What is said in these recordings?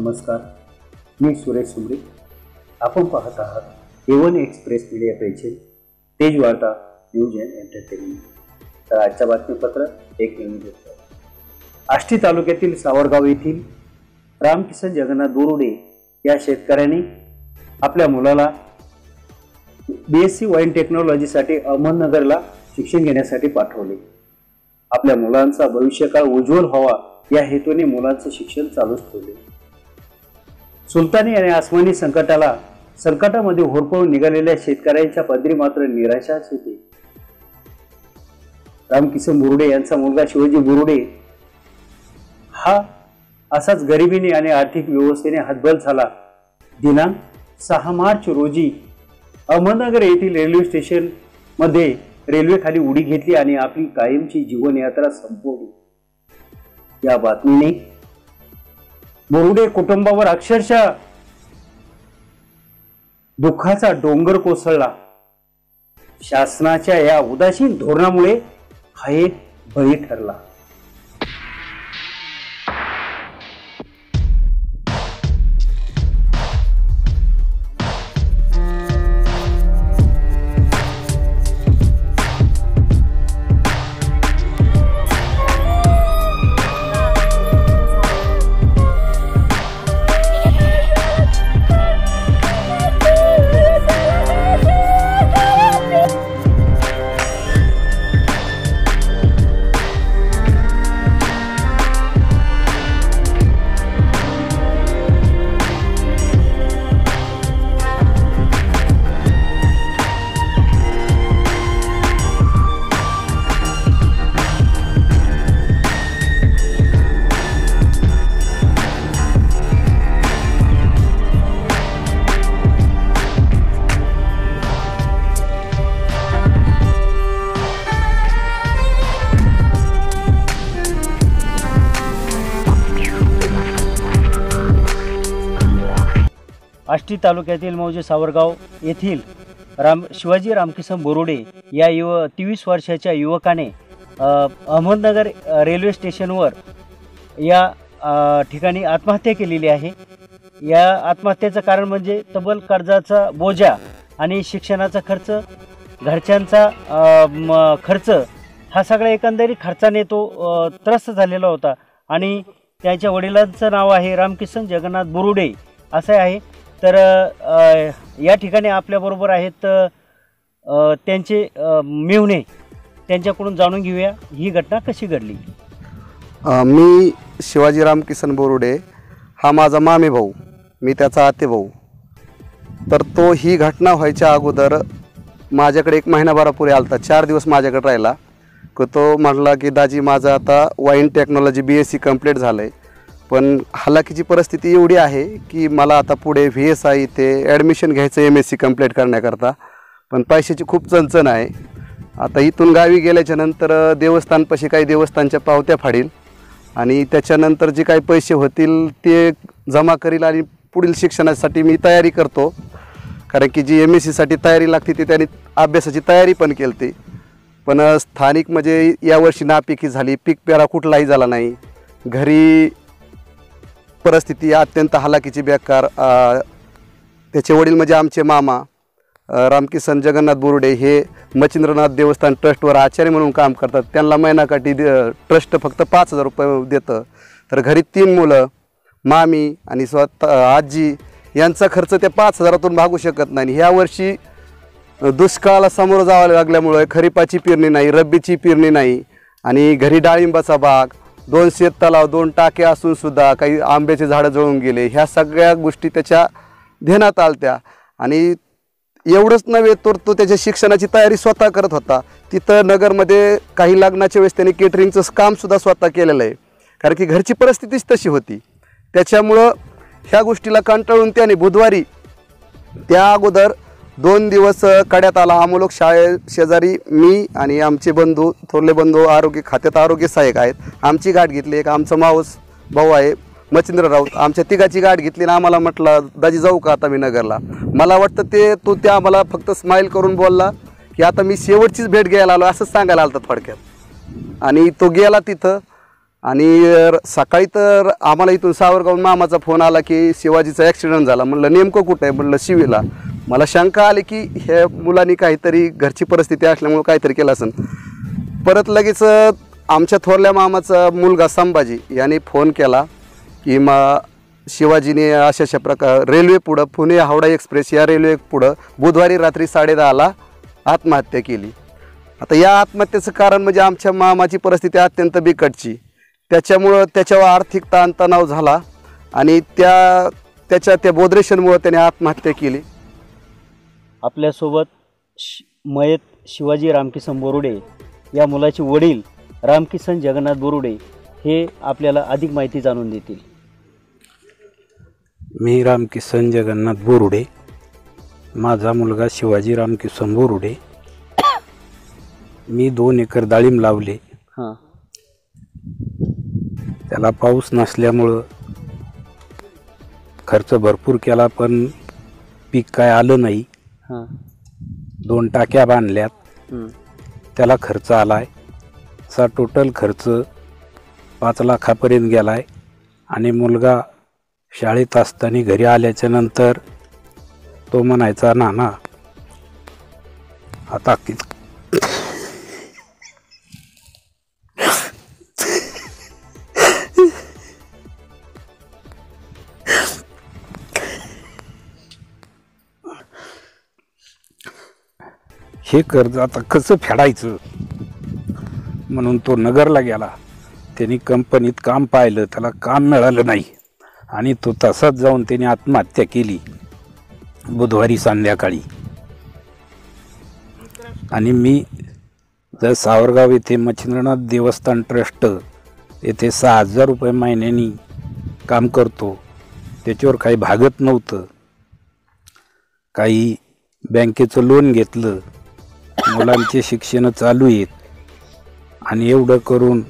नमस्कार, मी सुरेश सुमरे. आपण पाहत आहात A1 एक्सप्रेस मीडिया पेजचे तेज वार्ता न्यूज अँड एंटरटेनमेंट. तर आजच्या बातमीपत्र एक निमित्त आष्टी तालुक्यातील सावरगाव येथील रामकिसन जगन्नाथ बोरुडे या शेतकऱ्यांनी आपल्या मुलाला BSc वाईन टेक्नॉलॉजीसाठी अहमदनगरला शिक्षण घेण्यासाठी पाठवले. आपल्या मुलांचा भविष्यकाळ उज्ज्वल व्हावा या हेतूने मुलांचे शिक्षण चालूच ठेवले. सुलतानी आणि आसमानी संकटामध्ये होरपळून निघालेल्या शेतकऱ्यांच्या पदरी मात्र निराशाच होती. रामकिसन बोरुडे यांचा मुलगा शिवाजी बोरुडे हा असाच गरिबीने आणि आर्थिक व्यवस्थेने हतबल झाला. दिनांक 6 मार्च रोजी अहमदनगर येथील रेल्वे स्टेशन मध्ये रेल्वे खाली उडी घेतली आणि आपली कायमची जीवनयात्रा संपवली. या बातमीने बोरुडे कुटुंबावर अक्षरशः दुःखाचा डोंगर कोसळला. शासनाच्या या उदासीन धोरणामुळे हा एक बळी ठरला. आष्टी तालुक्यातील मौजे सावरगाव येथील शिवाजी रामकिसन बोरुडे या 23 वर्षाच्या युवकाने अहमदनगर रेल्वे स्टेशनवर या ठिकाणी आत्महत्या केलेली आहे. या आत्महत्येचं कारण म्हणजे तब्बल कर्जाचा बोजा आणि शिक्षणाचा खर्च, घरच्यांचा खर्च, हा सगळा एकंदरीत खर्चाने तो त्रस्त झालेला होता. आणि त्याच्या वडिलांचं नाव आहे रामकिसन जगन्नाथ बोरुडे असं आहे. तर या ठिकाणी आपल्याबरोबर आहेत त्यांचे मेहुणे, त्यांच्याकडून जाणून घेऊया ही घटना कशी घडली. मी शिवाजी रामकिसन बोरुडे, हा माझा मामे भाऊ, मी त्याचा आते भाऊ. तर तो ही घटना व्हायच्या अगोदर माझ्याकडे 1 महिनाभरापूर्वी आलता. 4 दिवस माझ्याकडे राहिला. तो म्हटला की दाजी माझं आता वाईन टेक्नॉलॉजी BSc कंप्लीट झालं आहे, पण हालाकीची परिस्थिती एवढी आहे की मला आता पुढे VSI ते ॲडमिशन घ्यायचं MSc कंप्लीट करण्याकरता, पण पैशाची खूप चणचण आहे. आता इथून गावी गेल्याच्या नंतर देवस्थानपाशी काही देवस्थानच्या पावत्या फाडील आणि त्याच्यानंतर जे काही पैसे होतील ते जमा करील आणि पुढील शिक्षणासाठी मी तयारी करतो. कारण की जी MScसाठी तयारी लागते ती त्यांनी अभ्यासाची तयारी पण केली ती, पण स्थानिक म्हणजे यावर्षी नापिकी झाली, पीक पेरा कुठलाही झाला नाही. घरी परिस्थिती अत्यंत हालाकीची बेकार. त्याचे वडील म्हणजे आमचे मामा रामकिसन जगन्नाथ बोरुडे हे मच्छिंद्रनाथ देवस्थान ट्रस्टवर आचार्य म्हणून काम करतात. त्यांना महिनाकाठी ट्रस्ट फक्त 5,000 रुपये देतं. तर घरी 3 मुलं, मामी आणि स्वतः आजी यांचा खर्च त्या 5,000तून भागू शकत नाही. ह्या वर्षी दुष्काळाला सामोरं जावं लागल्यामुळे खरीपाची पेरणी नाही, रब्बीची पेरणी नाही आणि घरी डाळिंबाचा बाग, 2 शेततलाव, 2 टाके असून सुद्धा काही आंब्याचे झाडं जळून गेले. ह्या सगळ्या गोष्टी त्याच्या ध्यानात आलत्या. आणि एवढंच नव्हे तर तो त्याच्या शिक्षणाची तयारी स्वतः करत होता. तिथं नगरमध्ये काही लग्नाच्या वेळेस त्याने केटरिंगचं कामसुद्धा स्वतः केलेलं आहे, कारण की घरची परिस्थितीच तशी होती. त्याच्यामुळं ह्या गोष्टीला कंटाळून त्याने बुधवारी त्या अगोदर 2 दिवस कड्यात आला. आमोलोक शेजारी मी आणि आमचे बंधू, थोरले बंधू आरोग्य खात्यात आरोग्य सहाय्यक आहेत, आमची गाठ घेतली. एक आमचा मावस भाऊ आहे मच्छिंद्र राऊत, आमच्या तिघाची गाठ घेतली आणि आम्हाला म्हटलं दाजी जाऊ का आता मी नगरला. मला वाटतं तो आम्हाला फक्त स्माईल करून बोलला की आता मी शेवटचीच भेट घ्यायला आलो असंच सांगायला आलं थोडक्यात. आणि तो गेला तिथं आणि सकाळी तर आम्हाला इथून सावरगाव मामाचा फोन आला की शिवाजीचा ॲक्सिडेंट झाला. म्हणलं नेमकं कुठं आहे? म्हणलं शिवीला. मला शंका आली की ह्या मुलांनी काहीतरी घरची परिस्थिती असल्यामुळं काहीतरी केलं असेल. परत लगेच आमच्या थोरल्या मामाचा मुलगा संभाजी याने फोन केला की शिवाजीने अशा प्रकार रेल्वे पुढं पुणे हावडा एक्सप्रेस या रेल्वे पुढं बुधवारी रात्री 10:30ला आत्महत्या केली. आता या आत्महत्येचं कारण म्हणजे आमच्या मामाची परिस्थिती अत्यंत बिकटची, त्याच्यामुळं त्याच्यावर आर्थिक ताणतणाव झाला आणि त्या बोदरेशनमुळं त्याने आत्महत्या केली. आपल्यासोबत मयत शिवाजी रामकिसन बोरुडे या मुलाचे वडील रामकिसन जगन्नाथ बोरुडे हे आपल्याला अधिक माहिती जाणून देतील. मी रामकिसन जगन्नाथ बोरुडे, माझा मुलगा शिवाजी रामकिसन बोरुडे. मी 2 एकर डाळिंब लावले. हां. त्याला पाऊस नसल्यामुळं खर्च भरपूर केला पण पीक काय आलं नाही. हां. 2 टाक्या बांधल्यात, त्याला खर्च आलाय. असा टोटल खर्च 5 लाखापर्यंत गेलाय. आणि मुलगा शाळेत असताना घरी आल्याच्या नंतर तो म्हणायचा, नाना आता हे कर्ज आता कसं फेडायचं म्हणून तो नगरला गेला. त्यांनी कंपनीत काम पाहिलं, त्याला काम मिळालं नाही आणि तो तसाच जाऊन त्याने आत्महत्या केली बुधवारी संध्याकाळी. आणि मी जर सावरगाव येथे मच्छिंद्रनाथ देवस्थान ट्रस्ट येथे 6,000 रुपये महिन्यानी काम करतो. त्याच्यावर काही भागत नव्हतं. काही बँकेचं लोन घेतलं, मुलांचे शिक्षण चालू आहेत आणि एवढं करून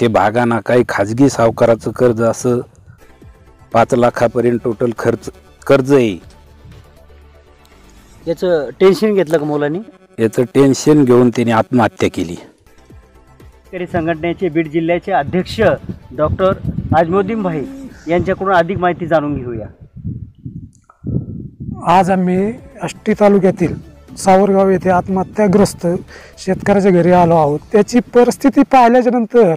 ते भागाना काही खाजगी सावकाराचं कर्ज असं 5 लाखापर्यंत टोटल कर्ज आहे. याचं टेन्शन घेतलं का मुलांनी? याचं टेन्शन घेऊन त्याने आत्महत्या केली. शेतकरी संघटनेचे बीड जिल्ह्याचे अध्यक्ष डॉक्टर आजमोद्दीन भाई यांच्याकडून अधिक माहिती जाणून घेऊया. आज आम्ही आष्टी तालुक्यातील सावरगाव येथे आत्महत्याग्रस्त शेतकऱ्याच्या घरी आलो आहोत. त्याची परिस्थिती पाहिल्याच्या नंतर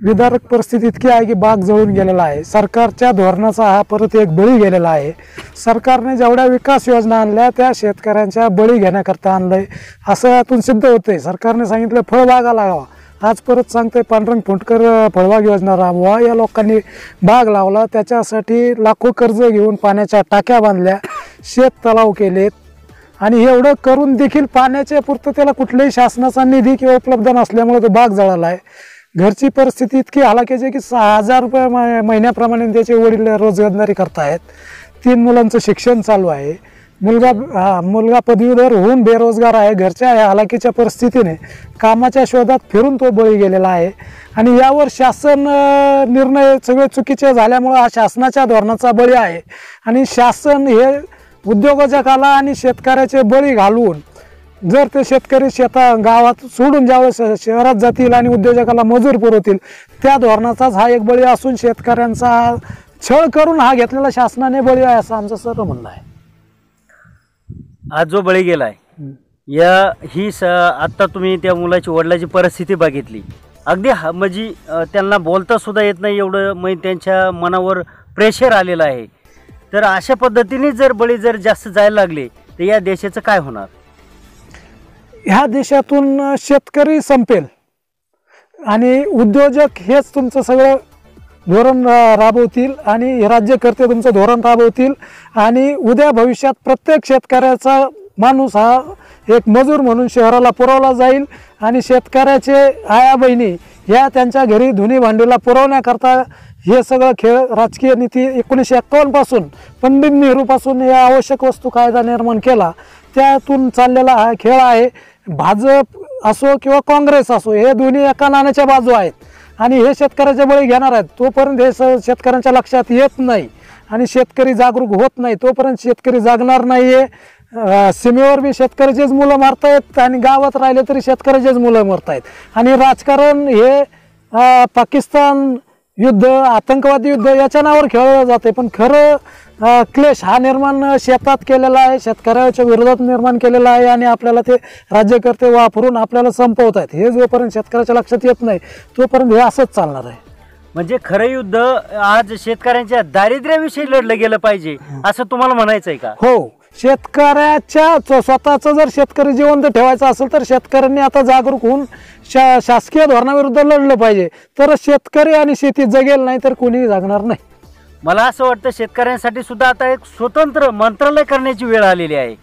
विदारक परिस्थिती इतकी आहे की बाग जळून गेलेला आहे. सरकारच्या धोरणाचा हा परत एक बळी गेलेला आहे. सरकारने जेवढ्या विकास योजना आणल्या त्या शेतकऱ्यांच्या बळी घेण्याकरता आणलंय असं यातून सिद्ध होतंय. सरकारने सांगितलं फळबागा लावा, आज परत सांगते पांडुरंग फुंडकर फळबाग योजना राबवा. या लोकांनी बाग लावला, त्याच्यासाठी लाखो कर्ज घेऊन पाण्याच्या टाक्या बांधल्या, शेत तलाव केलेत आणि एवढं करून देखील पाण्याच्या पुरतं कुठल्याही शासनाचा निधी किंवा उपलब्ध नसल्यामुळे तो बाग जळाला आहे. घरची परिस्थिती इतकी हालाकीची की 6,000 रुपये महिन्याप्रमाणे त्याचे वडील रोजगारदारी करतायत. 3 मुलांचं शिक्षण चालू आहे. मुलगा पदवीधर होऊन बेरोजगार आहे. घरच्या या हालाकीच्या परिस्थितीने कामाच्या शोधात फिरून तो बळी गेलेला आहे. आणि यावर शासन निर्णय सगळे चुकीचे झाल्यामुळं हा शासनाच्या धोरणाचा बळी आहे. आणि शासन हे उद्योजकाला आणि शेतकऱ्याचे बळी घालवून जर ते शेतकरी गावात सोडून ज्यावेळेस शहरात जातील आणि उद्योजकाला मजूर पुरवतील, त्या धोरणाचाच हा एक बळी असून शेतकऱ्यांचा छळ करून हा घेतलेला शासनाने बळी आहे असं आमचं सर्व म्हणणं आहे. आज जो बळी गेलाय आत्ता तुम्ही त्या मुलाची वडिलाची परिस्थिती बघितली. अगदी म्हणजे त्यांना बोलता सुद्धा येत नाही एवढं म्हणजे त्यांच्या मनावर प्रेशर आलेलं आहे. तर अशा पद्धतीने जर बळी जास्त जायला लागले तर या देशाचं काय होणार? ह्या देशातून शेतकरी संपेल आणि उद्योजक हेच तुमचं सगळं धोरण राबवतील आणि राज्यकर्ते तुमचं धोरण राबवतील. आणि उद्या भविष्यात प्रत्येक शेतकऱ्याचा माणूस हा एक मजूर म्हणून शहराला पुरवला जाईल आणि शेतकऱ्याचे आया बहिणी ह्या त्यांच्या घरी धुनी भांडीला पुरवण्याकरता हे सगळं खेळ राजकीय नीती 1951 पासून पंडित नेहरूपासून या आवश्यक वस्तू कायदा निर्माण केला त्यातून चाललेला हा खेळ आहे. भाजप असो किंवा काँग्रेस असो हे दोन्ही एका नाण्याच्या बाजू आहेत आणि हे शेतकऱ्याचे बळी घेणार आहेत. तोपर्यंत हे शेतकऱ्यांच्या लक्षात येत नाही आणि शेतकरी जागरूक होत नाही तोपर्यंत शेतकरी जागणार नाही आहे. सीमेवर बी शेतकऱ्याचेच मुलं मरतायत आणि गावात राहिले तरी शेतकऱ्याचेच मुलं मरतायत. आणि राजकारण हे पाकिस्तान युद्ध, आतंकवादी युद्ध याच्या नावावर खेळलं जाते, पण खरं क्लेश हा निर्माण शेतात केलेला आहे, शेतकऱ्याच्या विरोधात निर्माण केलेला आहे आणि आपल्याला ते राज्यकर्ते वापरून आपल्याला संपवत आहेत. हे जोपर्यंत शेतकऱ्याच्या लक्षात येत नाही तोपर्यंत हे असंच चालणार आहे. म्हणजे खरं युद्ध आज शेतकऱ्यांच्या दारिद्र्याविषयी लढलं गेलं पाहिजे असं तुम्हाला म्हणायचं आहे का? हो, शेतकऱ्याच्या स्वतःचं जर शेतकरी जिवंत ठेवायचं असेल तर शेतकऱ्यांनी आता जागरूक होऊन शासकीय धोरणाविरुद्ध लढलं पाहिजे, तर शेतकरी आणि शेती जगेल, नाही तर कोणीही जगणार नाही. मला असं वाटतं शेतकऱ्यांसाठी सुद्धा आता एक स्वतंत्र मंत्रालय करण्याची वेळ आलेली आहे.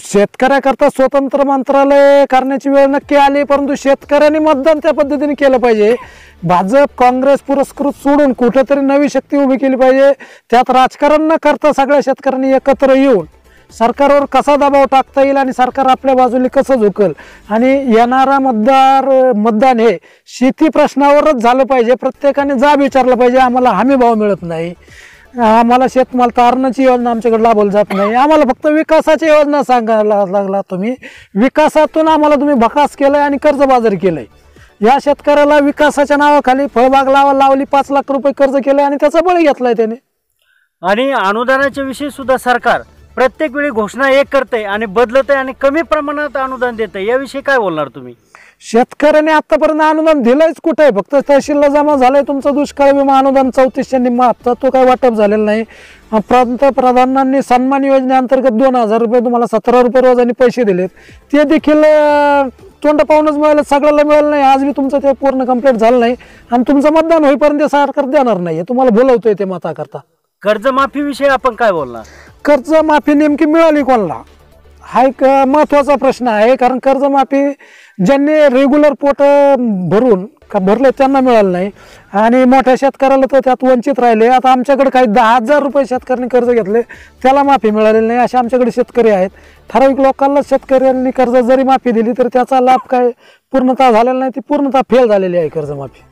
शेतकऱ्याकरता स्वतंत्र मंत्रालय करण्याची वेळ नक्की आली, परंतु शेतकऱ्यांनी मतदान त्या पद्धतीने केलं पाहिजे. भाजप काँग्रेस पुरस्कृत सोडून कुठेतरी नवी शक्ती उभी केली पाहिजे. त्यात राजकारण न करता सगळ्या शेतकऱ्यांनी एकत्र येऊन सरकारवर कसा दबाव टाकता येईल आणि सरकार आपल्या बाजूने कसं झुकल आणि येणारा मतदान हे शेती प्रश्नावरच झालं पाहिजे. प्रत्येकाने जाब विचारलं पाहिजे, आम्हाला हमी भाव मिळत नाही, आम्हाला शेतमाल तारणाची योजना आमच्याकडे लाभवली जात नाही, आम्हाला फक्त विकासाची योजना सांगायला लागला तुम्ही, विकासातून आम्हाला तुम्ही भकास केलंय आणि कर्जबाजारी केलंय. या शेतकऱ्याला विकासाच्या नावाखाली फळबाग लावली, 5 लाख रुपये कर्ज केले आणि त्याचा बळी घेतलाय त्याने. आणि अनुदानाच्या विषयी सुद्धा सरकार प्रत्येक वेळी घोषणा एक करते आणि बदलते आणि कमी प्रमाणात अनुदान देते, याविषयी काय बोलणार तुम्ही? शेतकऱ्याने आतापर्यंत अनुदान दिलंयच कुठे? फक्त तहसीलला जमा झालंय तुमचं दुष्काळ विमा अनुदान 3400 निम्मा हप्ता, तो काही वाटप झालेला नाही. पंतप्रधानांनी सन्मान योजनेअंतर्गत 2000 रुपये तुम्हाला 17 रुपये रोजाने पैसे दिलेत, ते देखील तोंड पाहूनच मिळालं, सगळ्याला मिळालं नाही. आज मी तुमचं ते पूर्ण कंप्लीट झालं नाही आणि तुमचं मतदान होईपर्यंत सरकार देणार नाही, तुम्हाला बोलवतोय ते मता करता. कर्जमाफीविषयी आपण काय बोलणार? कर्जमाफी नेमकी मिळाली कोणाला हा एक महत्त्वाचा प्रश्न आहे, कारण कर्जमाफी ज्यांनी रेग्युलर पोट भरले त्यांना मिळालं नाही आणि मोठ्या शेतकऱ्याला तर त्यात वंचित राहिले. आता आमच्याकडे काही 10,000 रुपये शेतकऱ्यांनी कर्ज घेतले, त्याला माफी मिळालेली नाही. असे आमच्याकडे शेतकरी आहेत. ठराविक लोकांना शेतकऱ्यांनी कर्ज जरी माफी दिली तर त्याचा लाभ काय पूर्णतः झालेला नाही, ती पूर्णतः फेल झालेली आहे कर्जमाफी.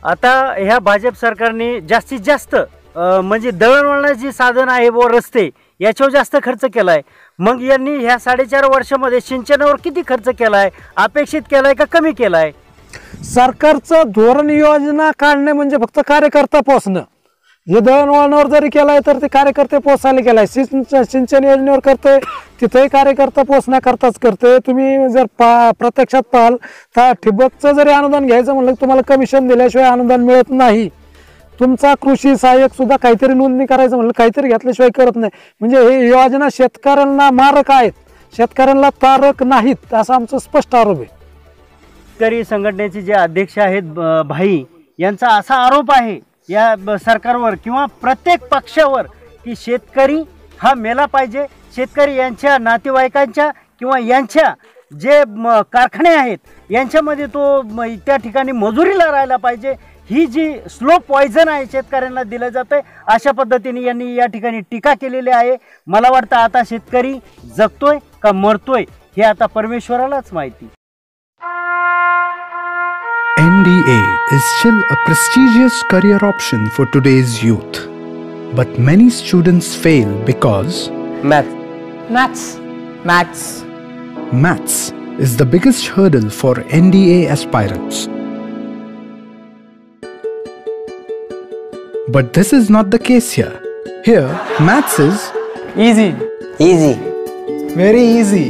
आता ह्या भाजप सरकारने जास्तीत जास्त म्हणजे दळणवळणाची साधन आहे व रस्ते याच्यावर जास्त खर्च केलाय. मग यांनी ह्या 4.5 वर्षामध्ये सिंचनावर किती खर्च केलाय? अपेक्षित केलाय का कमी केलाय? सरकारचं धोरण योजना काढणे म्हणजे फक्त कार्यकर्ता पोचणं. हे दळणवळणावर जरी केलाय तर ते कार्यकर्ते पोचायला केलाय. सिंचन योजनेवर करतोय तिथेही कार्यकर्ता पोचण्याकरताच करतोय. तुम्ही जर प्रत्यक्षात पाहाल तर ठिबकचं जरी अनुदान घ्यायचं म्हणलं तुम्हाला कमिशन दिल्याशिवाय अनुदान मिळत नाही. तुमचा कृषी सहाय्यक सुद्धा काहीतरी नोंदणी करायचं म्हणलं काहीतरी घेतल्याशिवाय करत नाही. म्हणजे हे योजना शेतकऱ्यांना मारक आहेत, शेतकऱ्यांना तारक नाहीत, असा आमचा स्पष्ट आरोप आहे. शेतकरी संघटनेचे जे अध्यक्ष आहेत भाई, यांचा असा आरोप आहे या सरकारवर किंवा प्रत्येक पक्षावर की शेतकरी हा मेला पाहिजे, शेतकरी यांच्या नातेवाईकांच्या किंवा यांच्या जे कारखाने आहेत यांच्यामध्ये तो त्या ठिकाणी मजुरीला राहायला पाहिजे. ही जी स्लो पॉयझन आहे शेतकऱ्यांना दिलं जातं, अशा पद्धतीने यांनी या ठिकाणी टीका केलेली आहे. मला वाटतं आता शेतकरी जगतोय का मरतोय हे आता परमेश्वरालाच माहिती. NDA is still a prestigious career option for today's youth. But many students fail because Maths is the biggest hurdle for NDA aspirants. But this is not the case here. Here, maths is easy. Very easy.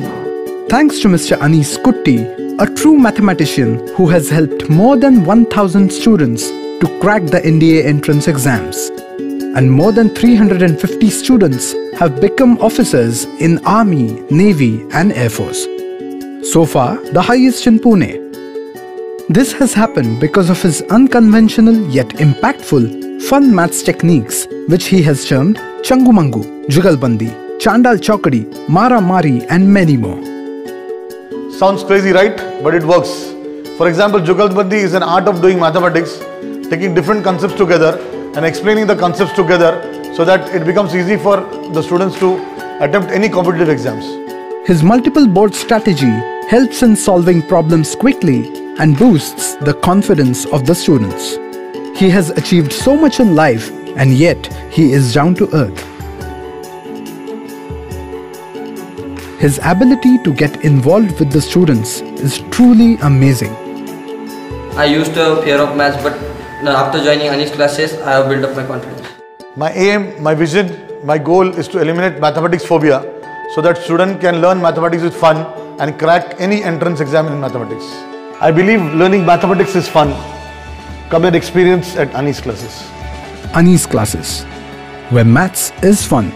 Thanks to Mr. Anis Kutti, a true mathematician who has helped more than 1,000 students to crack the NDA entrance exams. And more than 350 students have become officers in Army, Navy and Air Force. So far, the highest in Pune. This has happened because of his unconventional yet impactful fun maths techniques, which he has termed Changumangu, Jugalbandi, Chandal Chokadi, Mara Mari and many more. Sounds crazy, right? But it works. For example, Jugalbandi is an art of doing mathematics, taking different concepts together and explaining the concepts together so that it becomes easy for the students to attempt any competitive exams. His multiple board strategy helps in solving problems quickly and boosts the confidence of the students. He has achieved so much in life and yet he is down to earth. His ability to get involved with the students is truly amazing. I used to have fear of maths, but after joining Ani's classes, I have built up my confidence. My aim, my vision, my goal is to eliminate mathematics phobia so that students can learn mathematics with fun and crack any entrance exam in mathematics. I believe learning mathematics is fun. Come and experience at Ani's classes. Ani's classes, where maths is fun.